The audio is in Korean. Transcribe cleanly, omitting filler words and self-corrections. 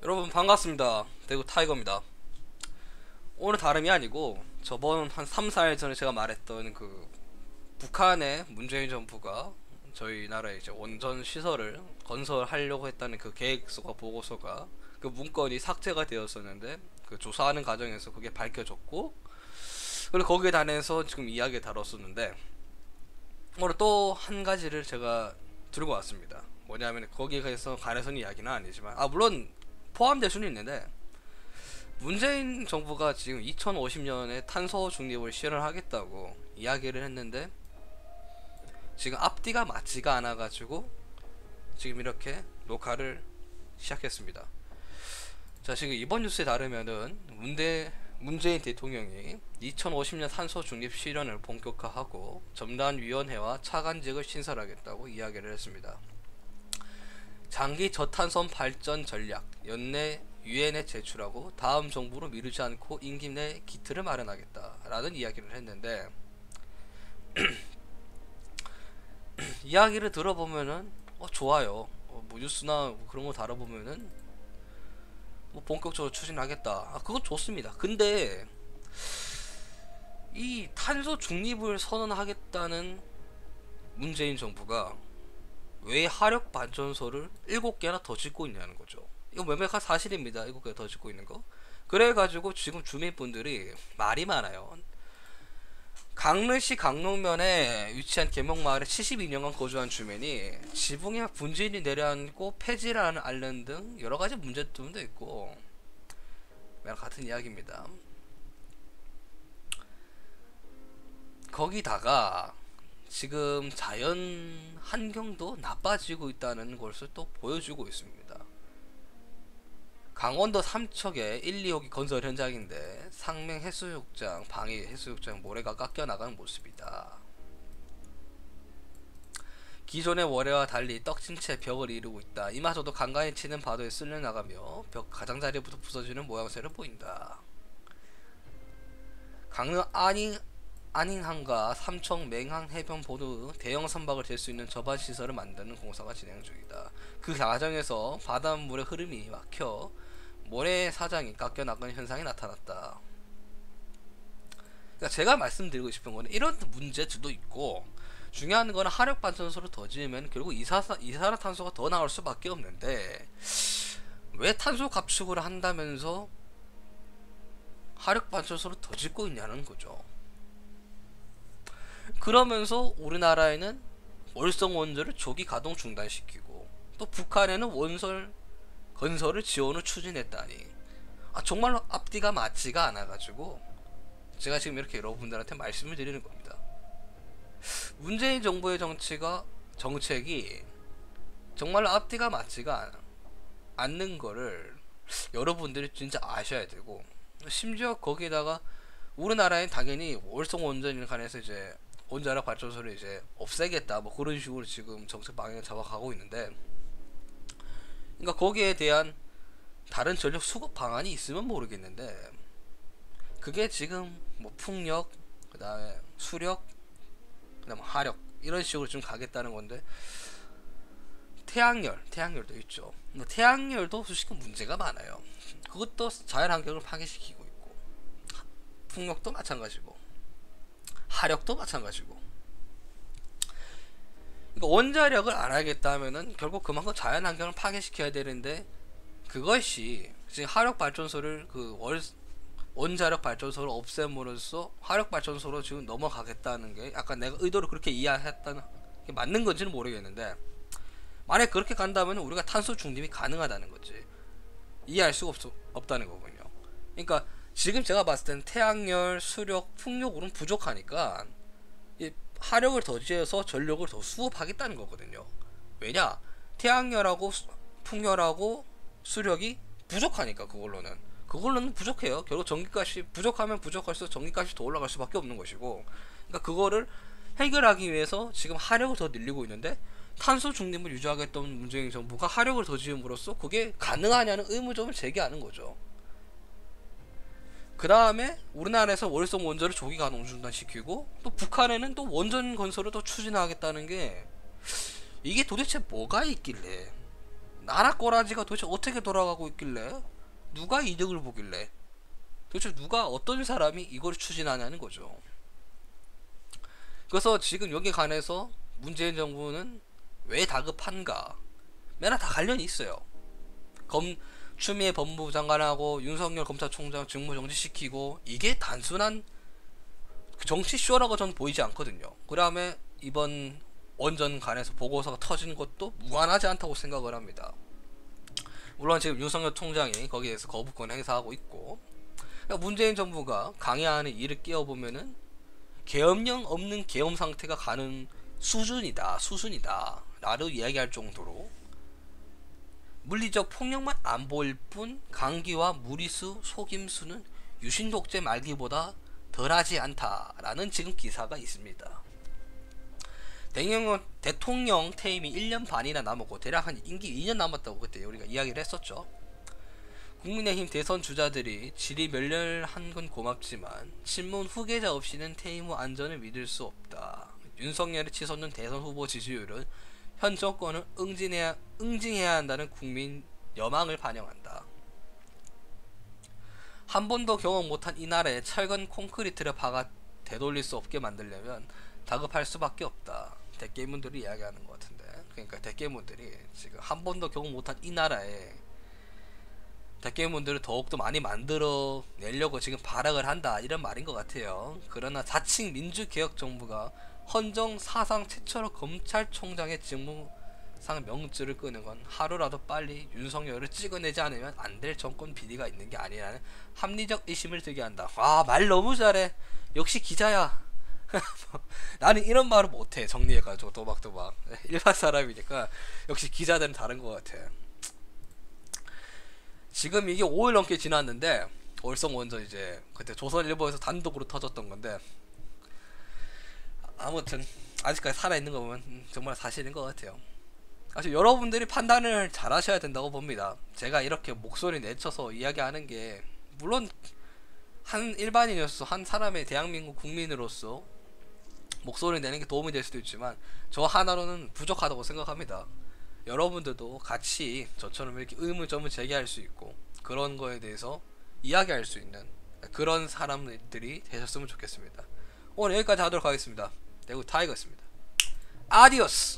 여러분 반갑습니다. 대구 타이거입니다. 오늘 다름이 아니고 저번 한 3, 4일 전에 제가 말했던 그 북한의 문재인 정부가 저희 나라에 이제 원전 시설을 건설하려고 했다는 그 계획서가 보고서가 그 문건이 삭제가 되었었는데 그 조사하는 과정에서 그게 밝혀졌고, 그리고 거기에 관해서 지금 이야기 다뤘었는데 오늘 또 한 가지를 제가 들고 왔습니다. 뭐냐면 거기에 관해서는 이야기는 아니지만 물론 포함될 수는 있는데, 문재인 정부가 지금 2050년에 탄소 중립을 실현을 하겠다고 이야기를 했는데 지금 앞뒤가 맞지가 않아 가지고 지금 이렇게 녹화를 시작했습니다. 자, 지금 이번 뉴스에 따르면은 문재인 대통령이 2050년 탄소 중립 실현을 본격화하고 전담위원회와 차관직을 신설하겠다고 이야기를 했습니다. 장기 저탄소 발전 전략 연내 유엔에 제출하고 다음 정부로 미루지 않고 임기 내 기틀을 마련하겠다라는 이야기를 했는데 이야기를 들어보면은 좋아요. 뭐 뉴스나 뭐 그런 거 다뤄보면은 뭐 본격적으로 추진하겠다. 그건 좋습니다. 근데 이 탄소 중립을 선언하겠다는 문재인 정부가 왜 화력 발전소를 7개나 더 짓고 있냐는 거죠. 이거 명백한 사실입니다. 7개 더 짓고 있는 거. 그래가지고 지금 주민분들이 말이 많아요. 강릉시 강릉면에 위치한 계목마을에 72년간 거주한 주민이 지붕에 분진이 내려앉고 폐지라는 알른 등 여러가지 문제점도 있고, 같은 이야기입니다. 거기다가 지금 자연 환경도 나빠지고 있다는 것을 또 보여주고 있습니다. 강원도 삼척의 1, 2호기 건설 현장인데 상맹 해수욕장, 방위 해수욕장 모래가 깎여 나가는 모습이다. 기존의 모래와 달리 떡진 채 벽을 이루고 있다. 이마저도 간간히 치는 파도에 쓸려 나가며 벽 가장자리부터 부서지는 모양새를 보인다. 강릉 안인항과 삼척 맹항 해변 모두 대형 선박을 댈 수 있는 접안 시설을 만드는 공사가 진행 중이다. 그 과정에서 바닷물의 흐름이 막혀 모래 사장이 깎여 나가는 현상이 나타났다. 그러니까 제가 말씀드리고 싶은 거는 이런 문제들도 있고, 중요한 거는 화력 발전소를 더 지으면 결국 이산화탄소가 더 나올 수밖에 없는데 왜 탄소 감축을 한다면서 화력 발전소를 더 짓고 있냐는 거죠. 그러면서 우리나라에는 월성 원전을 조기 가동 중단시키고 또 북한에는 원전 건설을 지원을 추진했다니, 정말로 앞뒤가 맞지가 않아가지고 제가 지금 이렇게 여러분들한테 말씀을 드리는 겁니다. 문재인 정부의 정책이 정말로 앞뒤가 맞지가 않는 거를 여러분들이 진짜 아셔야 되고, 심지어 거기에다가 우리나라엔 당연히 월성 원전에 관해서 이제 원자력 발전소를 이제 없애겠다 뭐 그런 식으로 지금 정책 방향을 잡아가고 있는데, 그러니까 거기에 대한 다른 전력 수급 방안이 있으면 모르겠는데 그게 지금 뭐 풍력, 그 다음에 수력, 그 다음에 화력 이런 식으로 좀 가겠다는 건데, 태양열도 있죠. 태양열도 솔직히 문제가 많아요. 그것도 자연환경을 파괴시키고 있고, 풍력도 마찬가지고 화력도 마찬가지고. 그러니까 원자력을 안 하겠다 하면은 결국 그만큼 자연환경을 파괴시켜야 되는데, 그것이 지금 화력 발전소를 원자력 발전소를 없앰으로써 화력 발전소로 지금 넘어가겠다는 게 약간 내가 의도를 그렇게 이해했다는 게 맞는 건지는 모르겠는데, 만약 그렇게 간다면 우리가 탄소 중립이 가능하다는 거지. 이해할 수가 없다는 거군요. 그러니까 지금 제가 봤을 때는 태양열, 수력, 풍력으로는 부족하니까 이 화력을 더 지어서 전력을 더 수급하겠다는 거거든요. 왜냐? 태양열하고 풍력하고 수력이 부족하니까 그걸로는 부족해요. 결국 전기값이 부족하면 부족할수록 전기값이 더 올라갈 수밖에 없는 것이고, 그러니까 그거를 해결하기 위해서 지금 화력을 더 늘리고 있는데, 탄소 중립을 유지하겠다는 문재인 정부가 화력을 더 지음으로써 그게 가능하냐는 의문점을 제기하는 거죠. 그 다음에 우리나라에서 월성 원전을 조기 가동 중단시키고 또 북한에는 또 원전 건설을 또 추진하겠다는 게, 이게 도대체 뭐가 있길래 나라 꼬라지가 도대체 어떻게 돌아가고 있길래, 누가 이득을 보길래, 도대체 누가, 어떤 사람이 이걸 추진하냐는 거죠. 그래서 지금 여기에 관해서 문재인 정부는 왜 다급한가? 맨날 다 관련이 있어요. 추미애 법무부 장관하고 윤석열 검찰총장 직무 정지시키고, 이게 단순한 정치 쇼라고 전 보이지 않거든요. 그 다음에 이번 원전 관해서 보고서가 터진 것도 무관하지 않다고 생각을 합니다. 물론 지금 윤석열 총장이 거기에서 거부권 행사하고 있고, 그러니까 문재인 정부가 강야안에 이를 끼워보면은 계엄령 없는 계엄 상태가 가는 수준이다 라고 이야기할 정도로, 물리적 폭력만 안 보일 뿐 강기와 무리수, 속임수는 유신 독재 말기보다 덜하지 않다라는 지금 기사가 있습니다. 대통령 퇴임이 1년 반이나 남았고, 대략 한 임기 2년 남았다고 그때 우리가 이야기를 했었죠. 국민의힘 대선 주자들이 질이 멸렬한 건 고맙지만 친문 후계자 없이는 퇴임 후 안전을 믿을 수 없다. 윤석열이 치솟는 대선 후보 지지율은 현 정권을 응징해야 한다는 국민 여망을 반영한다. 한 번도 경험 못한 이 나라에 철근 콘크리트를 박아 되돌릴 수 없게 만들려면 다급할 수밖에 없다. 대깨문들이 이야기하는 것 같은데, 그러니까 대깨문들이 지금 한 번도 경험 못한 이 나라에 대깨문들을 더욱더 많이 만들어 내려고 지금 발악을 한다, 이런 말인 것 같아요. 그러나 자칭 민주개혁정부가 헌정 사상 최초로 검찰총장의 직무상 명줄을 끄는 건 하루라도 빨리 윤석열을 찍어내지 않으면 안 될 정권 비리가 있는 게 아니라는 합리적 의심을 들게 한다. 와, 말 너무 잘해. 역시 기자야. 나는 이런 말을 못해. 정리해가지고 도박도박. 일반 사람이니까 역시 기자들은 다른 것 같아. 지금 이게 5일 넘게 지났는데, 월성 원전 이제 그때 조선일보에서 단독으로 터졌던 건데, 아무튼 아직까지 살아있는 거 보면 정말 사실인 것 같아요. 사실 여러분들이 판단을 잘 하셔야 된다고 봅니다. 제가 이렇게 목소리 내쳐서 이야기하는 게, 물론 한 일반인으로서, 한 사람의 대한민국 국민으로서 목소리 내는 게 도움이 될 수도 있지만 저 하나로는 부족하다고 생각합니다. 여러분들도 같이 저처럼 이렇게 의문점을 제기할 수 있고, 그런 거에 대해서 이야기할 수 있는 그런 사람들이 되셨으면 좋겠습니다. 오늘 여기까지 하도록 하겠습니다. 대구 타이거였습니다. 아디오스.